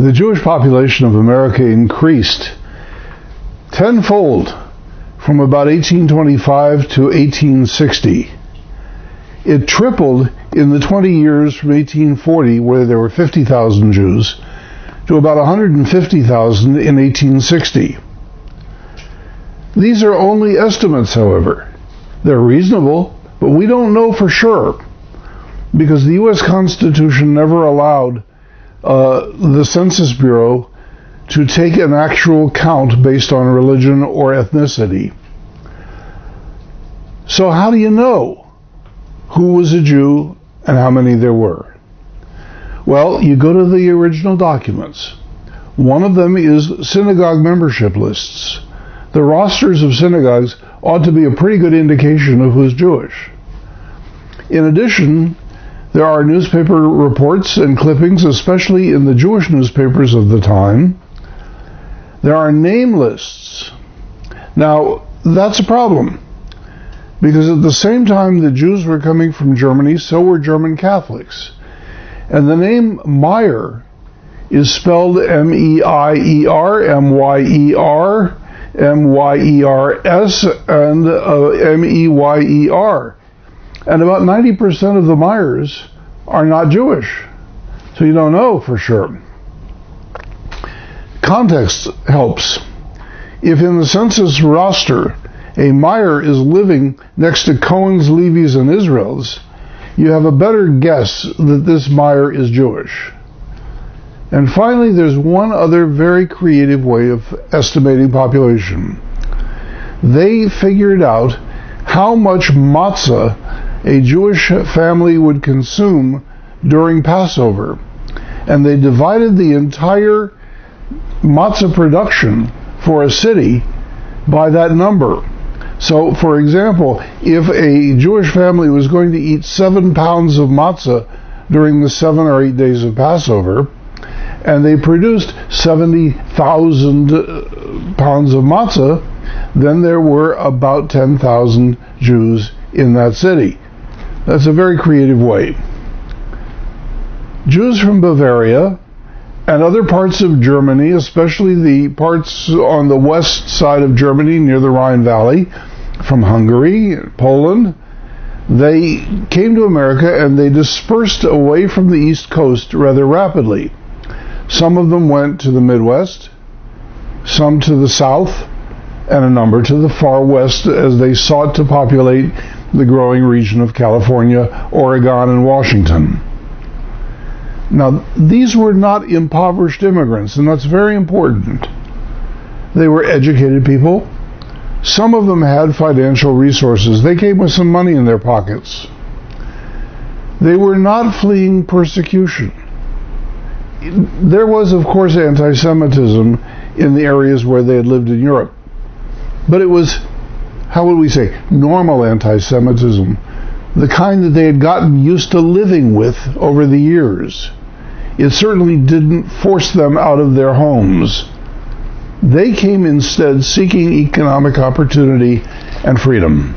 the Jewish population of America increased tenfold from about 1825 to 1860. It tripled in the 20 years from 1840, where there were 50,000 Jews, to about 150,000 in 1860. These are only estimates, however. They're reasonable, but we don't know for sure, because the U.S. Constitution never allowed the Census Bureau to take an actual count based on religion or ethnicity. So how do you know who was a Jew and how many there were? Well, you go to the original documents. One of them is synagogue membership lists. The rosters of synagogues ought to be a pretty good indication of who's Jewish. In addition, there are newspaper reports and clippings, especially in the Jewish newspapers of the time. There are name lists. Now, that's a problem, because at the same time the Jews were coming from Germany, so were German Catholics. And the name Meyer is spelled M-E-I-E-R, M-Y-E-R, M-Y-E-R-S, and M-E-Y-E-R. And about 90% of the Meyers are not Jewish. So you don't know for sure. Context helps. If in the census roster a Meyer is living next to Cohen's, Levi's, and Israel's, you have a better guess that this Meyer is Jewish. And finally, there's one other very creative way of estimating population. They figured out how much matzah a Jewish family would consume during Passover. And they divided the entire matzah production for a city by that number. So, for example, if a Jewish family was going to eat 7 pounds of matzah during the 7 or 8 days of Passover, and they produced 70,000 pounds of matzah, then there were about 10,000 Jews in that city. That's a very creative way. Jews from Bavaria and other parts of Germany, especially the parts on the west side of Germany near the Rhine Valley, from Hungary, Poland, they came to America and they dispersed away from the East Coast rather rapidly. Some of them went to the Midwest, some to the South, and a number to the far west as they sought to populate the growing region of California, Oregon, and Washington. Now, these were not impoverished immigrants, and that's very important. They were educated people. Some of them had financial resources. They came with some money in their pockets. They were not fleeing persecution. There was, of course, anti-Semitism in the areas where they had lived in Europe. But it was, how would we say, normal anti-Semitism, the kind that they had gotten used to living with over the years. It certainly didn't force them out of their homes. They came instead seeking economic opportunity and freedom.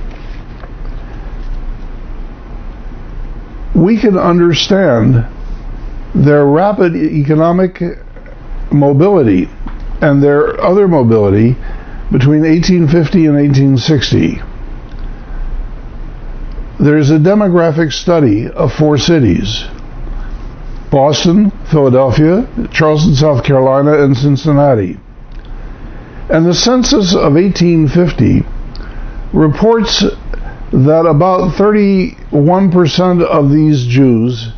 We can understand their rapid economic mobility and their other mobility between 1850 and 1860. There's a demographic study of 4 cities: Boston, Philadelphia, Charleston, South Carolina, and Cincinnati. And the census of 1850 reports that about 31% of these Jews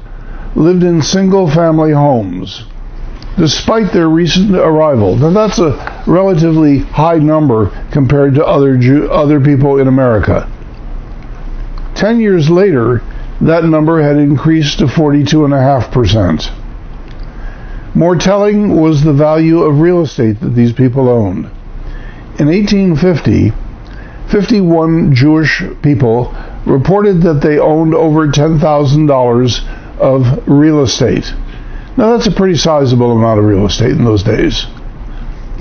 lived in single-family homes, despite their recent arrival. Now that's a relatively high number compared to other people in America. 10 years later, that number had increased to 42.5%. More telling was the value of real estate that these people owned. In 1850, 51 Jewish people reported that they owned over $10,000 of real estate. Now that's a pretty sizable amount of real estate in those days.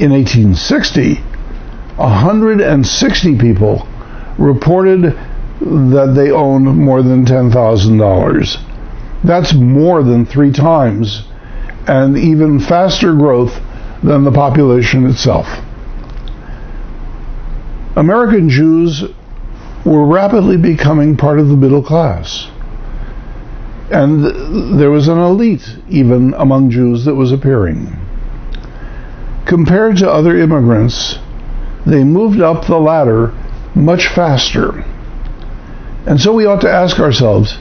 In 1860, 160 people reported that they owned more than $10,000. That's more than 3 times and even faster growth than the population itself. American Jews were rapidly becoming part of the middle class. And there was an elite, even among Jews, that was appearing. Compared to other immigrants, they moved up the ladder much faster. And so we ought to ask ourselves,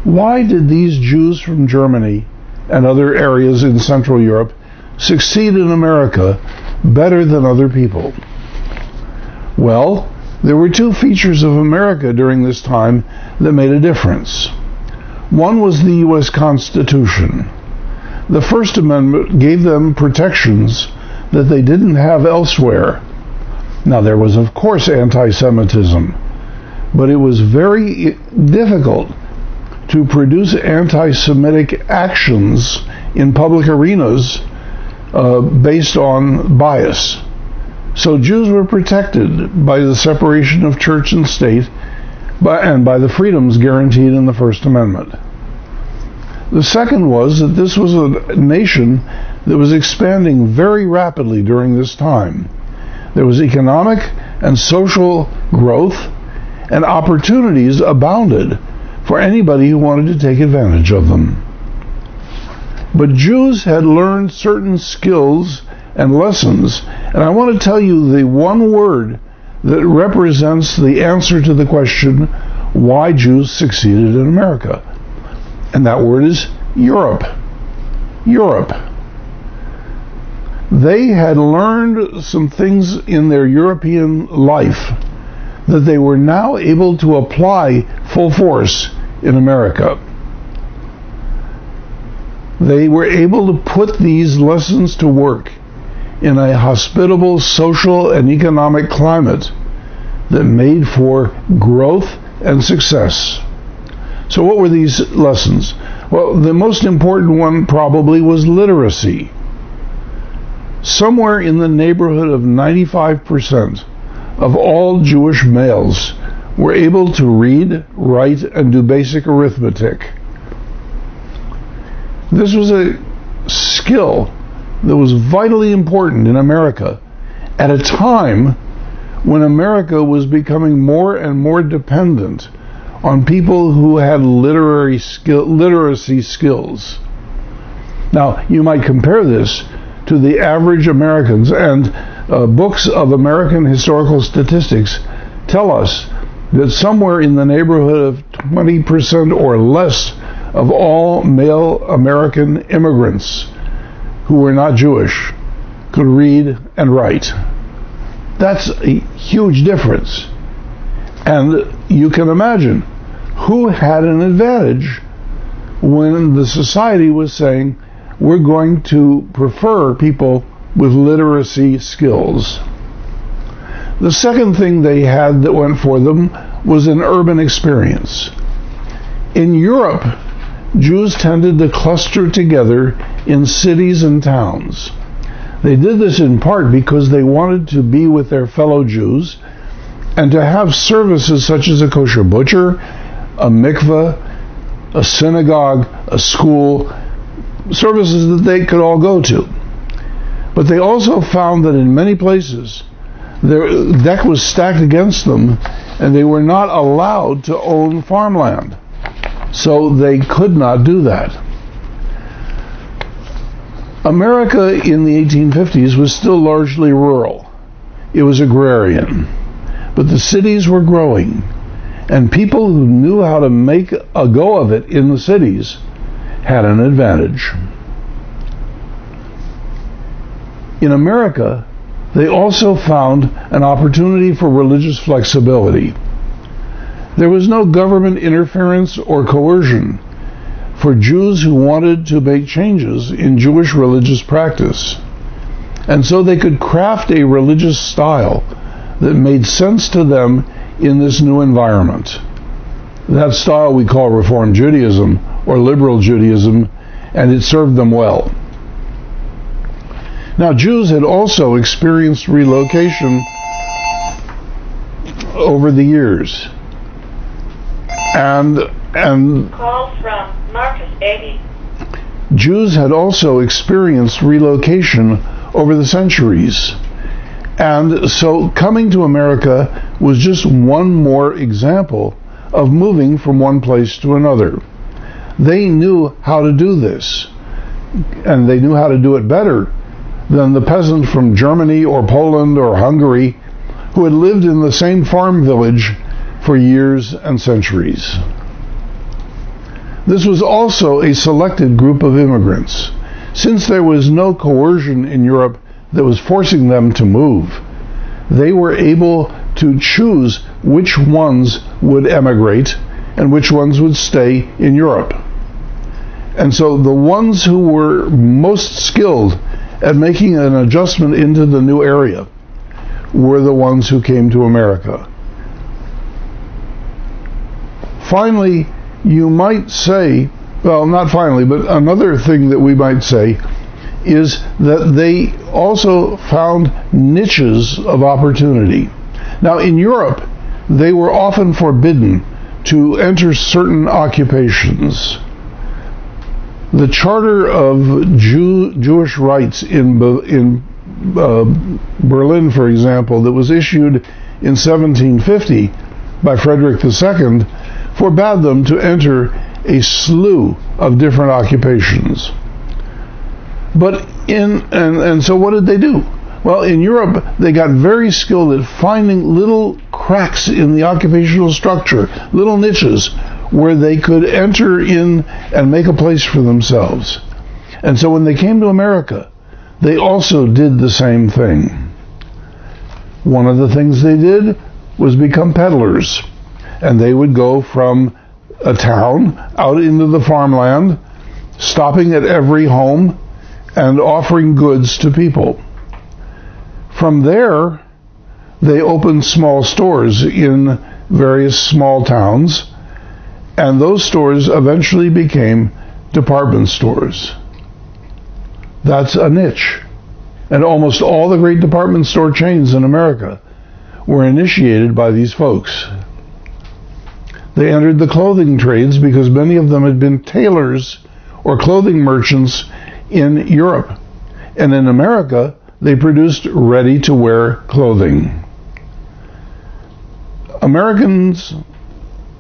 why did these Jews from Germany and other areas in Central Europe succeed in America better than other people? Well, there were two features of America during this time that made a difference. One was the U.S. Constitution. The First Amendment gave them protections that they didn't have elsewhere. Now, there was, of course, anti-Semitism, but it was very difficult to produce anti-Semitic actions in public arenas based on bias. So Jews were protected by the separation of church and state and by the freedoms guaranteed in the First Amendment. The second was that this was a nation that was expanding very rapidly during this time. There was economic and social growth, and opportunities abounded for anybody who wanted to take advantage of them. But Jews had learned certain skills and lessons, and I want to tell you the one word that represents the answer to the question why Jews succeeded in America. And that word is Europe. Europe. They had learned some things in their European life that they were now able to apply full force in America. They were able to put these lessons to work in a hospitable social and economic climate that made for growth and success. So what were these lessons? Well, the most important one probably was literacy. Somewhere in the neighborhood of 95% of all Jewish males were able to read, write, and do basic arithmetic. This was a skill that was vitally important in America at a time when America was becoming more and more dependent on people who had literacy skills. Now, you might compare this to the average Americans, and books of American historical statistics tell us that somewhere in the neighborhood of 20% or less of all male American immigrants who were not Jewish could read and write. That's a huge difference. And you can imagine who had an advantage when the society was saying, we're going to prefer people with literacy skills. The second thing they had that went for them was an urban experience. In Europe, Jews tended to cluster together in cities and towns. They did this in part because they wanted to be with their fellow Jews and to have services such as a kosher butcher, a mikveh, a synagogue, a school, services that they could all go to. But they also found that in many places their deck was stacked against them and they were not allowed to own farmland. So they could not do that. America in the 1850s was still largely rural. It was agrarian. But the cities were growing, and people who knew how to make a go of it in the cities had an advantage. In America, they also found an opportunity for religious flexibility. There was no government interference or coercion for Jews who wanted to make changes in Jewish religious practice. And so they could craft a religious style that made sense to them in this new environment. That style we call Reform Judaism or Liberal Judaism, and it served them well. Now, Jews had also experienced relocation over the years. And call from Marcus 80. Jews had also experienced relocation over the centuries. And so coming to America was just one more example of moving from one place to another. They knew how to do this, and they knew how to do it better than the peasant from Germany or Poland or Hungary who had lived in the same farm village for years and centuries. This was also a selected group of immigrants. Since there was no coercion in Europe that was forcing them to move, they were able to choose which ones would emigrate and which ones would stay in Europe. And so the ones who were most skilled at making an adjustment into the new area were the ones who came to America. Finally, you might say, well, not finally, but another thing that we might say is that they also found niches of opportunity. Now, in Europe, they were often forbidden to enter certain occupations. The Charter of Jewish Rights in Berlin, for example, that was issued in 1750 by Frederick II, forbade them to enter a slew of different occupations. But so what did they do? Well, in Europe, they got very skilled at finding little cracks in the occupational structure, little niches where they could enter in and make a place for themselves. And so when they came to America, they also did the same thing. One of the things they did was become peddlers. And they would go from a town out into the farmland, stopping at every home and offering goods to people. From there, they opened small stores in various small towns, and those stores eventually became department stores. That's a niche. And almost all the great department store chains in America were initiated by these folks. They entered the clothing trades because many of them had been tailors or clothing merchants in Europe. And in America, they produced ready-to-wear clothing. Americans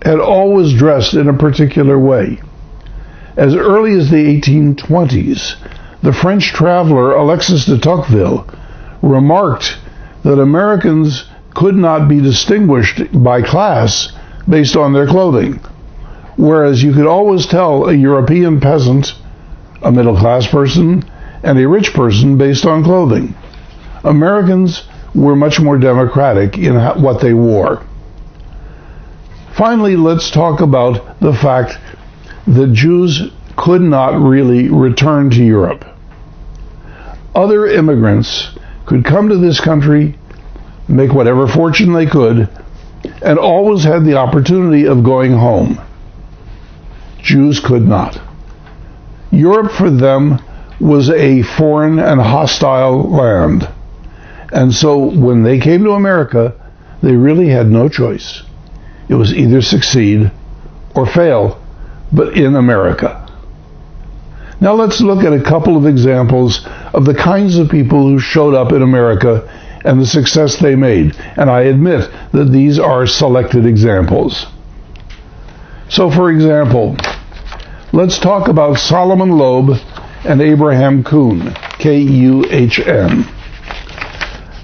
had always dressed in a particular way. As early as the 1820s, the French traveler Alexis de Tocqueville remarked that Americans could not be distinguished by class based on their clothing, whereas you could always tell a European peasant, a middle-class person, and a rich person based on clothing. Americans were much more democratic in what they wore. Finally, let's talk about the fact that Jews could not really return to Europe. Other immigrants could come to this country, make whatever fortune they could, and always had the opportunity of going home. Jews could not. Europe for them was a foreign and hostile land. And so when they came to America, they really had no choice. It was either succeed or fail, but in America. Now let's look at a couple of examples of the kinds of people who showed up in America and the success they made. And I admit that these are selected examples. So for example, let's talk about Solomon Loeb and Abraham Kuhn, K-U-H-N.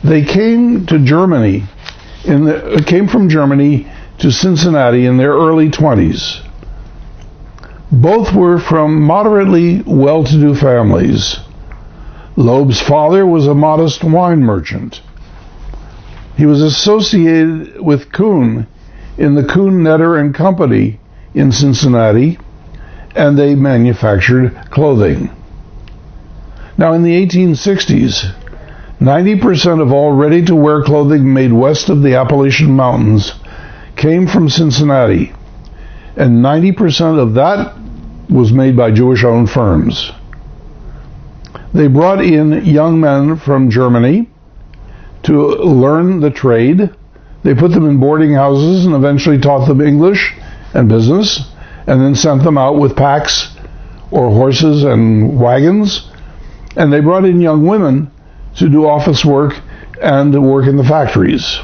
They came to Germany, came from Germany to Cincinnati in their early 20s. Both were from moderately well-to-do families. Loeb's father was a modest wine merchant. He was associated with Kuhn in the Kuhn Netter and Company in Cincinnati, and they manufactured clothing. Now in the 1860s, 90% of all ready-to-wear clothing made west of the Appalachian Mountains came from Cincinnati, and 90% of that was made by Jewish-owned firms. They brought in young men from Germany to learn the trade. They put them in boarding houses and eventually taught them English and business, and then sent them out with packs or horses and wagons, and they brought in young women to do office work and to work in the factories.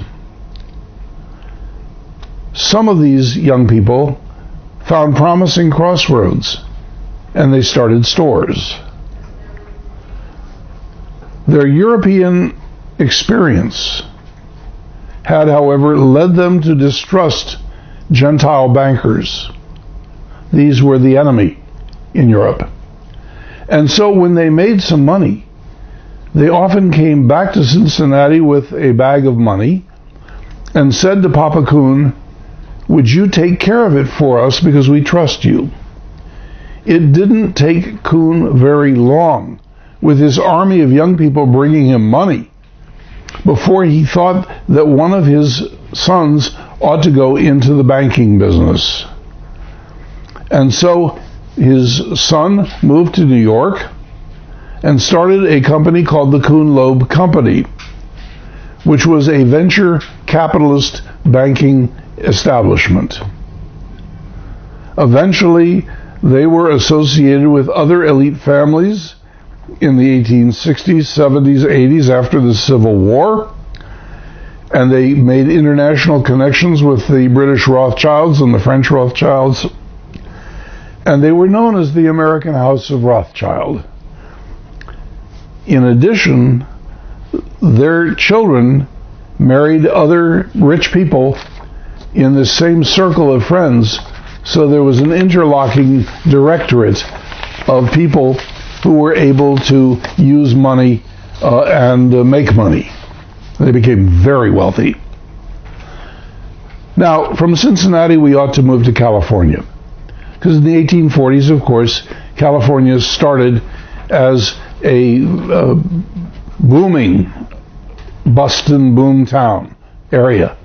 Some of these young people found promising crossroads, and they started stores. Their European experience had, however, led them to distrust Gentile bankers. These were the enemy in Europe. And so when they made some money, they often came back to Cincinnati with a bag of money and said to Papa Kuhn, "Would you take care of it for us because we trust you?" It didn't take Kuhn very long, with his army of young people bringing him money, before he thought that one of his sons ought to go into the banking business. And so his son moved to New York and started a company called the Kuhn Loeb Company, which was a venture capitalist banking establishment. Eventually, they were associated with other elite families in the 1860s, 70s, 80s after the Civil War, and they made international connections with the British Rothschilds and the French Rothschilds, and they were known as the American House of Rothschild. In addition, their children married other rich people in the same circle of friends, so there was an interlocking directorate of people who were able to use money and make money. They became very wealthy. Now, from Cincinnati, we ought to move to California, because in the 1840s, of course, California started as a booming bust and boom town area.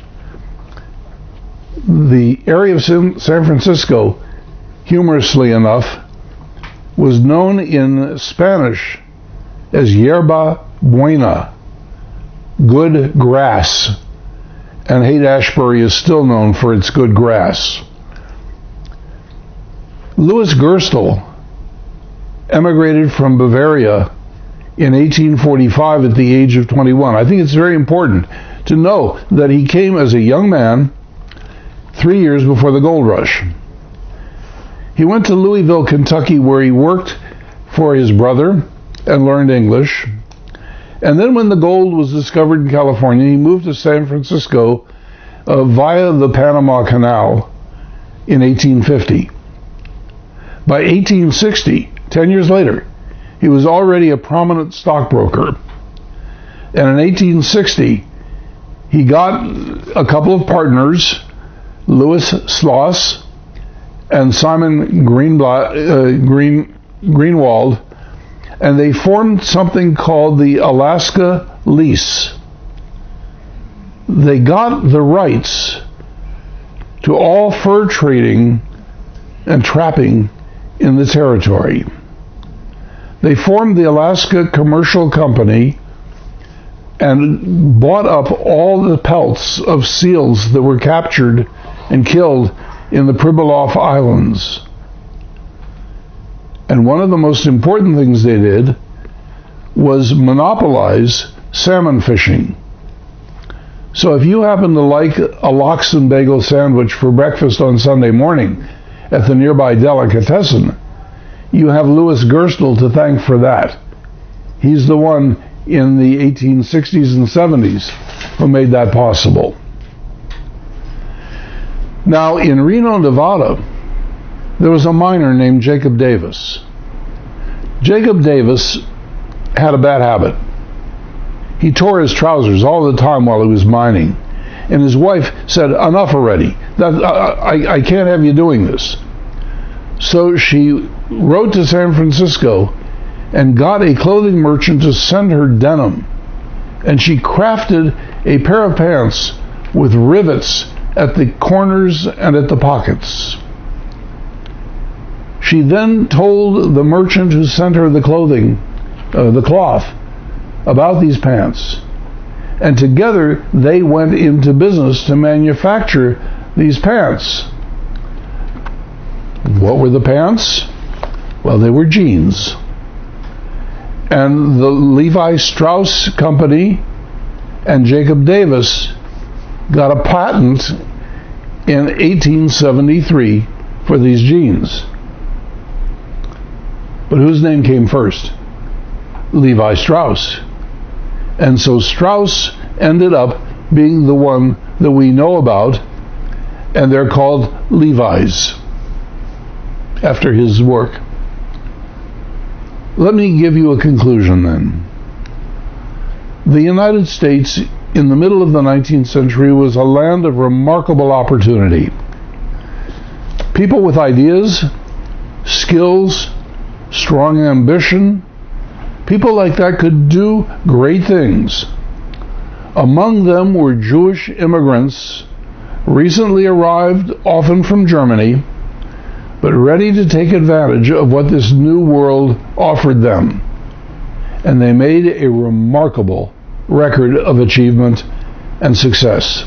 The area of San Francisco, humorously enough, was known in Spanish as Yerba Buena, good grass, and Haight-Ashbury is still known for its good grass. Louis Gerstle emigrated from Bavaria in 1845 at the age of 21. I think it's very important to know that he came as a young man 3 years before the gold rush. He went to Louisville, Kentucky, where he worked for his brother and learned English. And then when the gold was discovered in California, he moved to San Francisco via the Panama Canal in 1850. By 1860, 10 years later, he was already a prominent stockbroker. And in 1860, he got a couple of partners, Louis Sloss and Simon Greenwald, and they formed something called the Alaska Lease. They got the rights to all fur trading and trapping in the territory. They formed the Alaska Commercial Company and bought up all the pelts of seals that were captured and killed in the Pribilof Islands. And one of the most important things they did was monopolize salmon fishing. So if you happen to like a lox and bagel sandwich for breakfast on Sunday morning at the nearby delicatessen, you have Louis Gerstle to thank for that. He's the one in the 1860s and 70s who made that possible. Now, in Reno, Nevada, there was a miner named Jacob Davis. Jacob Davis had a bad habit. He tore his trousers all the time while he was mining. And his wife said, "Enough already. I can't have you doing this." So she wrote to San Francisco and got a clothing merchant to send her denim. And she crafted a pair of pants with rivets at the corners and at the pockets. She then told the merchant who sent her the cloth, about these pants. And together they went into business to manufacture these pants. What were the pants? Well, they were jeans. And the Levi Strauss Company and Jacob Davis got a patent in 1873 for these jeans. But whose name came first? Levi Strauss. And so Strauss ended up being the one that we know about, and they're called Levi's after his work. Let me give you a conclusion then. The United States in the middle of the 19th century was a land of remarkable opportunity. People with ideas, skills, strong ambition, people like that could do great things. Among them were Jewish immigrants, recently arrived, often from Germany, but ready to take advantage of what this new world offered them. And they made a remarkable record of achievement and success.